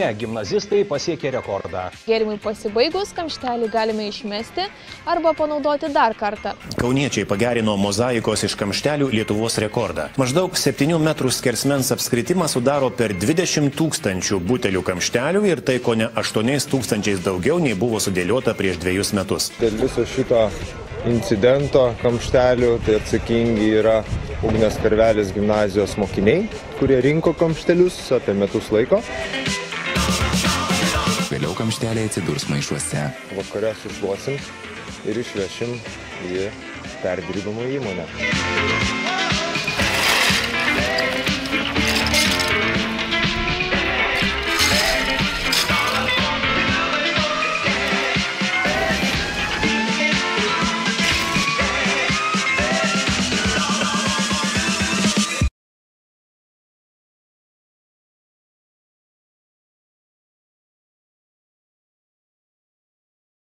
Kaune gimnazistai pasiekė rekordą. Gėrimui pasibaigus, kamštelį galime išmesti arba panaudoti dar kartą. Kauniečiai pagerino mozaikos iš kamštelių Lietuvos rekordą. Maždaug 7 metrų skersmens apskritimą sudaro per 20 000 butelių kamštelių ir tai kone 8 000 daugiau nei buvo sudėliota prieš 2 metus. Dėl viso šito incidento kamštelių tai atsakingi yra Ugnės Karvelis gimnazijos mokiniai, kurie rinko kamštelius apie metus laiko. Vėliau kamšteliai atsidurs maišuose. Vakare sušluosim ir išvešim į perdirbimo įmonę.